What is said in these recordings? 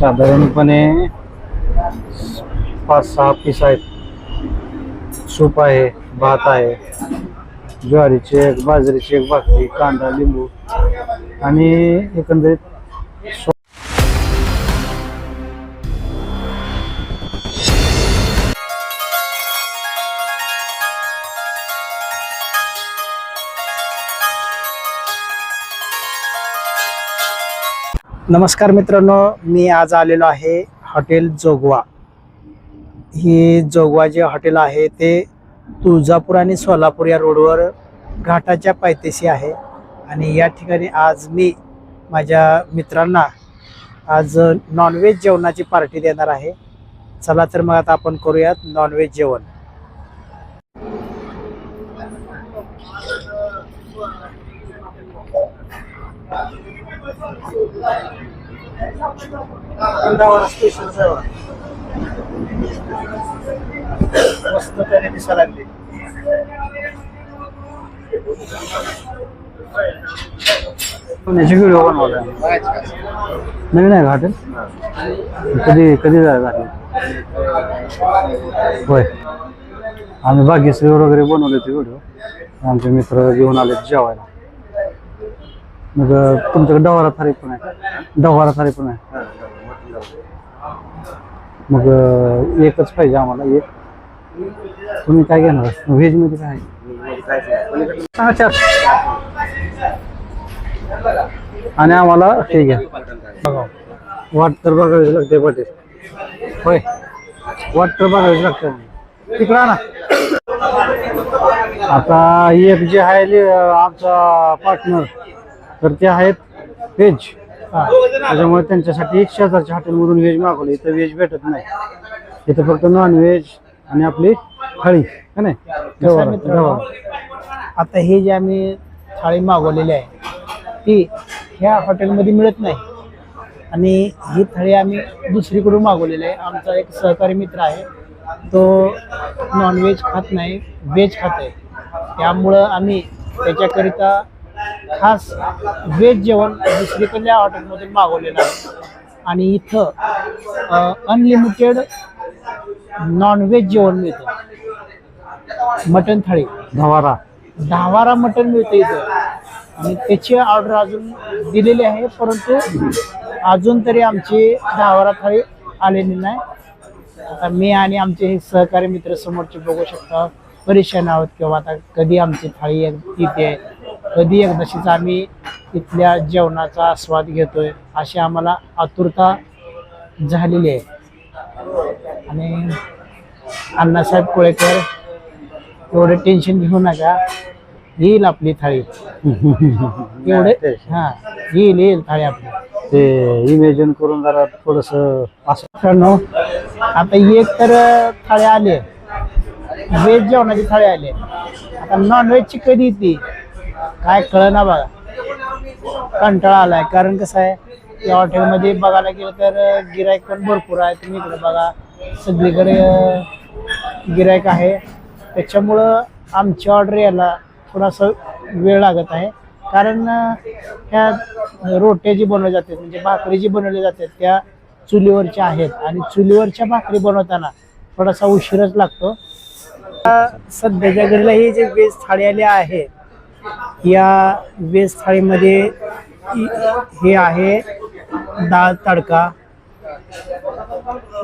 साधारणपणे 5-6 पीस आहेत. सूप आहे, भात आहे, ज्वारीची एक, बाजरीची एक भाकरी, कांदा, लिंबू आणि एकंदरीत नमस्कार मित्रांनो, मी आज आलेलो आहे हॉटेल जोगवा. ही जोगवा जे हॉटेल आहे ते तुळजापूर आणि सोलापूर या रोडवर घाटाच्या पायथ्याशी आहे. आणि या ठिकाणी आज मी माझ्या मित्रांना आज नॉनव्हेज जेवणाची पार्टी देणार आहे. चला तर मग आता आपण करूयात नॉनव्हेज जेवण. मस्त त्याने दिसायला लागली. व्हिडिओ बनवला नवीन आहे हॉटेल. कधी कधी जायचं होय. आम्ही भाग्यश्रीवर वगैरे बनवले होते व्हिडिओ. आमचे मित्र घेऊन आले जेवायला. मग तुमच्याकडे डवारा थाळी पण आहे? डवारा थाळी पण आहे. मग एकच पाहिजे आम्हाला एक. तुम्ही काय घेणार? व्हेज मध्ये काय सांगा? 4 आणि आम्हाला हे घ्या. बघा वाट तर बघावीच लागते पाटील. होय, वाट तर बघावीच लागते. तिकडा ना. आता एक जे आहे आमचा पार्टनर तर ते आहेत व्हेज. त्याच्यामुळे त्यांच्यासाठी एक शेजारच्या हॉटेलमधून व्हेज मागवली. इथं व्हेज भेटत नाही. इथं फक्त नॉन व्हेज आणि आपली थाळी है नाही. आता हे जे आम्ही थाळी मागवलेली आहे ती ह्या हॉटेलमध्ये मिळत नाही. आणि ही थाळी आम्ही दुसरीकडून मागवलेली आहे. आमचा एक सहकारी मित्र आहे, तो नॉनव्हेज खात नाही, व्हेज खात आहे. त्यामुळं आम्ही त्याच्याकरिता खास व्हेज जेवण दुसरीकडल्या हॉटेलमधून मागवलेलं आहे. आणि इथं अनलिमिटेड नॉनव्हेज जेवण मिळतं. मटण थाळी, दहावारा मटण मिळतं इथं. आणि त्याची ऑर्डर अजून दिलेली आहे, परंतु अजून तरी आमची दहावारा थाळी आलेली नाही. आता मी आणि आमचे हे सहकारी मित्र समोरचे बघू शकता परेशान आहोत किंवा आता कधी आमची थाळी येते, कधी एकदाशीच आम्ही इथल्या जेवणाचा आस्वाद घेतोय अशी आम्हाला आतुरता झालेली आहे. आणि अण्णासाहेब कोळेकर एवढे टेन्शन घेऊ नका, येईल आपली थाळी. एवढे येईल थाळी आपली. ते इमेजिन करून जरा थोडस असं. आता एक तर थाळी आली, व्हेज जेवणाची थाळी आली. आता नॉनव्हेजची कधी येते काय कळना बघा. कंटाळा आलाय. कारण कसं आहे या हॉटेलमध्ये बघायला गेलं तर गिराईक पण भरपूर आहे. तुम्ही इकडे बघा सगळीकडे गिराईक आहे. त्याच्यामुळं आमची ऑर्डर यायला थोडासा वेळ लागत आहे. कारण ह्या रोट्या जी बनवल्या जातात म्हणजे भाकरी जी बनवल्या जातात त्या चुलीवरच्या आहेत. आणि चुलीवरच्या भाकरी बनवताना थोडासा उशीरच लागतो. सध्याच्या घडीला ही जी व्हेज थाळी आली आहे, या व्हेज थाळीमध्ये हे आहे डाळ तडका,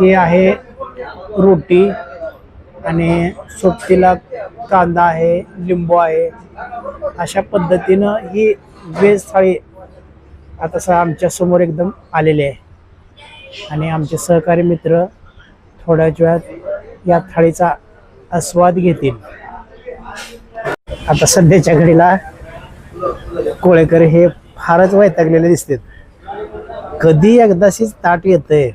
हे आहे रोटी आणि सोबतीला कांदा आहे, लिंबू आहे. अशा पद्धतीनं ही व्हेज थाळी आता आमच्या समोर एकदम आलेली आहे. आणि आमचे सहकारी मित्र थोड्याच वेळात या थाळीचा आस्वाद घेतील. आता सध्याच्या घडीला कोळेकर हे फारच वैतागलेले दिसतात. कधी एकदाशीच ताट येतंय,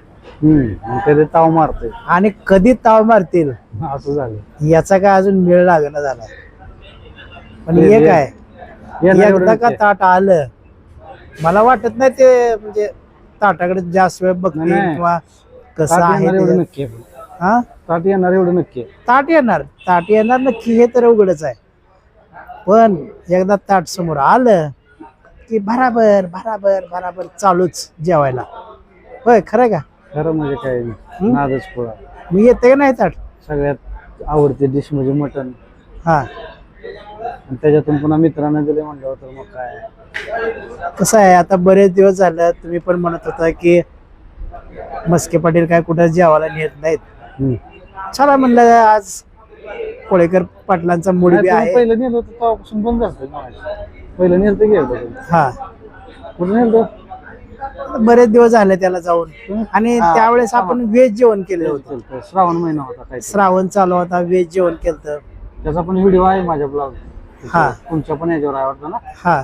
कधी ताव मारतोय आणि कधी ताव मारतील असं झालं. याचा काय अजून मेळ लागणं झाला. पण हे काय एकदा का ताट आलं, मला वाटत नाही ते म्हणजे ताटाकडे जास्त वेळ बघतील किंवा कसं आहे नक्की. ताट येणार एवढं नक्की. ताट येणार नक्की, हे तर उघडच आहे. पण एकदा ताट समोर आलं की भराभर भराभर भराभर चालूच जेवायला. होय, खरं का? खरं म्हणजे काय नाही, नादच पोळा. मी येते का नाही ताट? सगळ्यात आवडते डिश म्हणजे मटन, हा, आणि त्याच्यातून पुन्हा मित्रांना दिले म्हणल्यावर तर मग काय. कसं आहे आता बरेच दिवस झालं तुम्ही पण म्हणत होता की मस्के पाटील काय कुठं जेवायला नेत नाहीत. हम्म. चला म्हणलं आज कोळेकर पाटलांचा मूड बी नाही, तुम्ही आहे. पहिलं नेलं होतं तेव्हापासून बंद झालं. पहिलं नेलं तर गेलं हा, कुठं नेलं. बरेच दिवस झाले त्याला जाऊन, आणि त्यावेळेस आपण व्हेज जेवण केलं होतं. श्रावण महिना होता काय, श्रावण चालू होता, व्हेज जेवण केलं. त्याचा पण व्हिडिओ आहे माझ्या ब्लॉग. हा. तुमच्या पण याच्यावर आहे वाटतं ना. हा,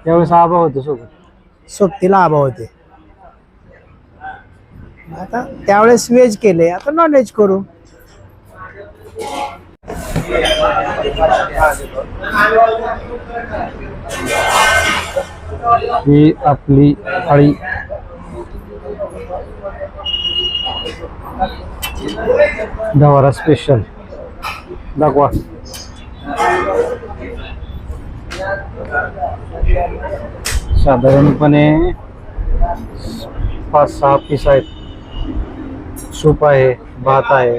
त्यावेळेस आबा होते सोबत. सोबतीला आबा होते. आता त्यावेळेस व्हेज केले, आता नॉन व्हेज करू. ही आपली थाळी. गवारा स्पेशल दाखवा. साधारणपणे 5-6 पीस आहेत. सूप आहे, भात आहे,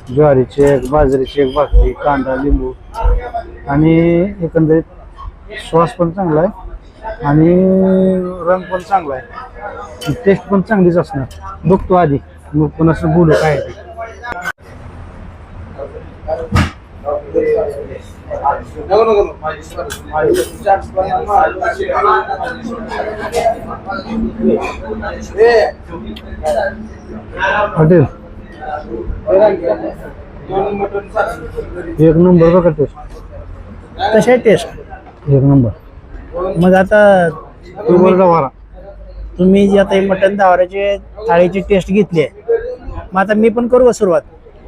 ज्वारीची एक, बाजरीची एक भाकरी, कांदा, लिंबू, आणि एकंदरीत श्वास पण चांगला आहे आणि रंग पण चांगला आहे. टेस्ट पण चांगलीच असणार. बघतो आधी मग पण असं बोलू काय ते. हॉटेल एक नंबर बघा टेस्ट. कशा टेस्ट एक नंबर. मग आता गवारा तुम्ही जी आता ही मटण दावऱ्याची थाळीची टेस्ट घेतली आहे, मग आता मी पण करू का सुरुवात?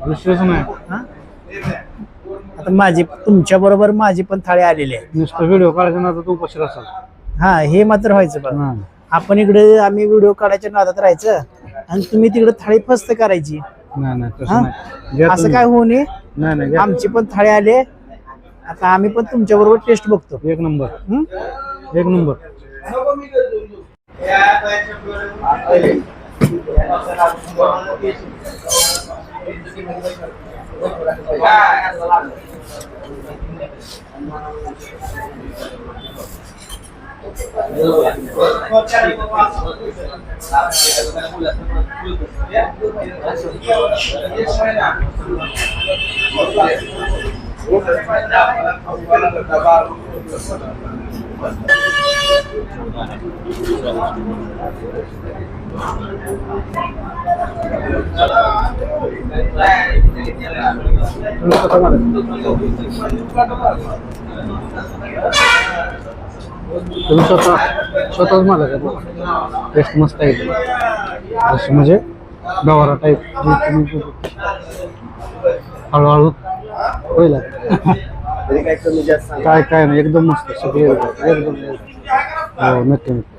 विश्वास नाही. हा? आता माझी तुमच्या बरोबर माझी पण थाळी आलेली आहे. नुसतं व्हिडिओ काढायचा ना तर तू उपाशी असाल. हा, हे मात्र व्हायचं बघ. हा. आपण इकडे आम्ही व्हिडिओ काढायच्या नादात राहायचं आणि तुम्ही तिकडे थाळी फस्त करायची. नाही नाही हा? तसं नाही. घ्या असं तुम्ही. काय होऊ नये. नाही नाही घ्या. आमची पण थाळी आली आहे. आता आम्ही पण तुमच्या बरोबर टेस्ट बघतो. एक नंबर. हं? एक नंबर. तुम्ही स्वतःच मला का टेस्ट मस्त आहे. असं म्हणजे गवारा टाईप हळूहळू होईल. काय काय नाही, एकदम मस्त सगळे एकदम. हो नक्की नक्की.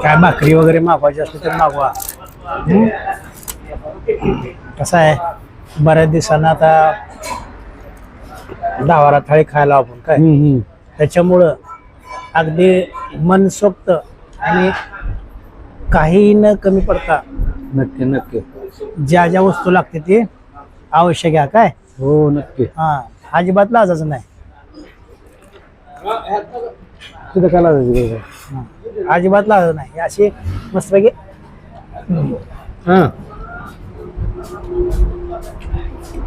काय भाकरी वगैरे मागवायची असली तर मागवा. कसं आहे, बऱ्याच दिवसांना आता दावारा थाळी खायला आपण काय, त्याच्यामुळं अगदी मनसोक्त आणि काही न कमी पडता नक्की नक्की. ज्या ज्या वस्तू लागते ते आवश्यक आहे काय. हो नक्की. हा, अजिबात लाजायचं नाही. तिथं काय लागायचं. हा, अजिबात लाजायचं नाही. अशी मस्तपैकी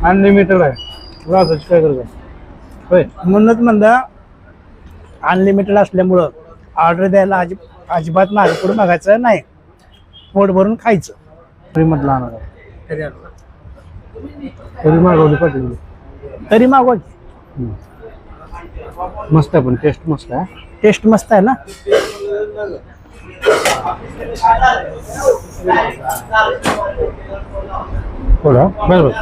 अनलिमिटेड आहे. लाजायची काय गरज आहे. होय, म्हणूनच म्हणलं अनलिमिटेड असल्यामुळं ऑर्डर द्यायला अजिबात माझ्या पुढे मागायचं नाही. पोट भरून खायचं. फ्री मधला आणणार तरी मागवली पाटील. तरी मागवा की. मस्त आहे पण टेस्ट मस्त आहे. टेस्ट मस्त आहे ना. थोडा बरोबर.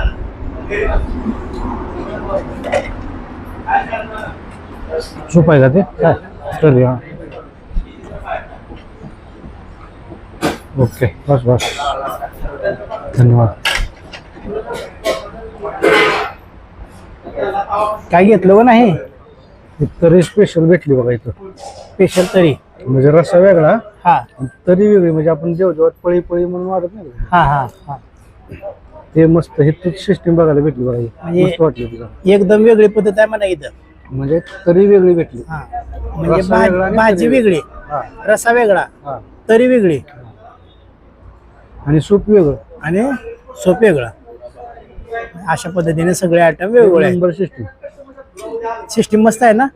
सूप आहे का ते काय तरी? हा ओके बस बस धन्यवाद. काय घेतलं व नाही तरी स्पेशल भेटली बघा इथं. स्पेशल तरी. म्हणजे रस्सा वेगळा हा आणि तरी वेगळी. म्हणजे आपण जेवतो पळी पळी म्हणून वाढत नाही का? हा हा हा. ते मस्त हे तूच सिस्टीम बघायला भेटली बघा ही. म्हणजे मस्त वाटली तुला. एकदम वेगळी पद्धत आहे म्हणा इथं. म्हणजे तरी वेगळी भेटली. हा म्हणजे रस्सा वेगळा आणि भाजी तरी वेगळी, हा रसा वेगळा, हा. तरी वेगळी आणि सूप वेगळं. आणि सोप वेगळा. अशा पद्धतीने सगळे आयटम वेगवेगळे आहेत. Number system. सिस्टीम मस्त आहे ना.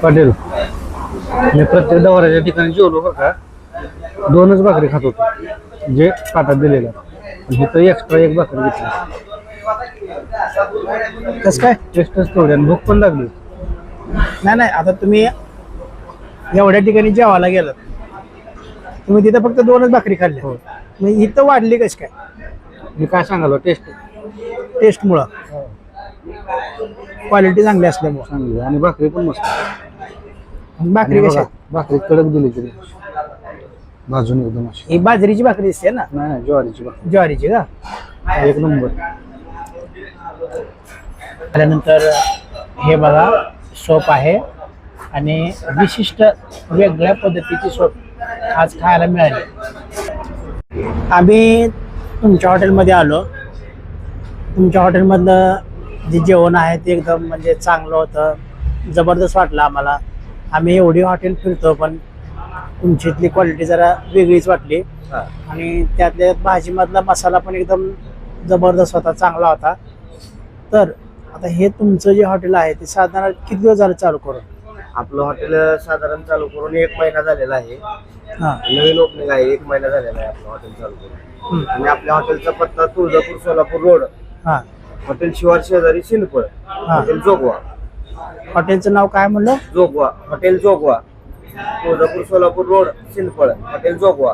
पाटील मी प्रत्येक दवाऱ्याच्या ठिकाणी जेवलो बरं का. 2च भाकरी खात होतो जे ताटात दिलेलं. इथं एक्स्ट्रा एक भाकरी घेतली. कसं काय? टेस्टच तेवढी आणि भूक पण लागली. नाही नाही, आता तुम्ही एवढ्या ठिकाणी जेवायला गेलात, तुम्ही तिथं फक्त 2च भाकरी खाल्ल्या. हो. मग इथं वाढली कशी काय? मी काय सांगालो टेस्ट टेस्टमुळं, क्वालिटी चांगली असल्यामुळं. चांगली आणि भाकरी पण मस्त. भाकरी आणि कशी बघा, आहे? भाकरी कडक दिली तरी भाजून एकदम अशी. ही बाजरीची भाकरी दिसते ना, नाही नाही ज्वारीची भाकरी ज्वारीची का? एक नंबर. आल्यानंतर हे बघा सोप आहे आणि विशिष्ट वेगळ्या पद्धतीची सोप आज खायला मिळाली. आम्ही तुमच्या हॉटेलमध्ये आलो. तुमच्या हॉटेलमधलं जे जेवण आहे ते एकदम म्हणजे चांगलं होतं, जबरदस्त वाटलं आम्हाला. आम्ही एवढी हॉटेल फिरतो पण तुमची इथली क्वालिटी जरा वेगळीच वाटली. आणि त्यातल्या भाजीमधला मसाला पण एकदम जबरदस्त होता, चांगला होता. तर आता हे तुमचं जे हॉटेल आहे ते साधारण किती दिवस झालं चालू करून? आपलं हॉटेल साधारण चालू करून 1 महिना झालेला आहे. हां नवीन ओपनिंग आहे. 1 महिना झालेला आहे आपलं हॉटेल चालू करून. आणि आपल्या हॉटेलचा पत्ता तुळजापूर सोलापूर रोड, हां. हॉटेल शिवार शेजारी सिंदफळ, हॉटेल जोगवा. हॉटेलचं नाव काय म्हणलं? Jogwa hotel Jogwa, Tuljapur Solapur road Sindphal, hotel जोगवा.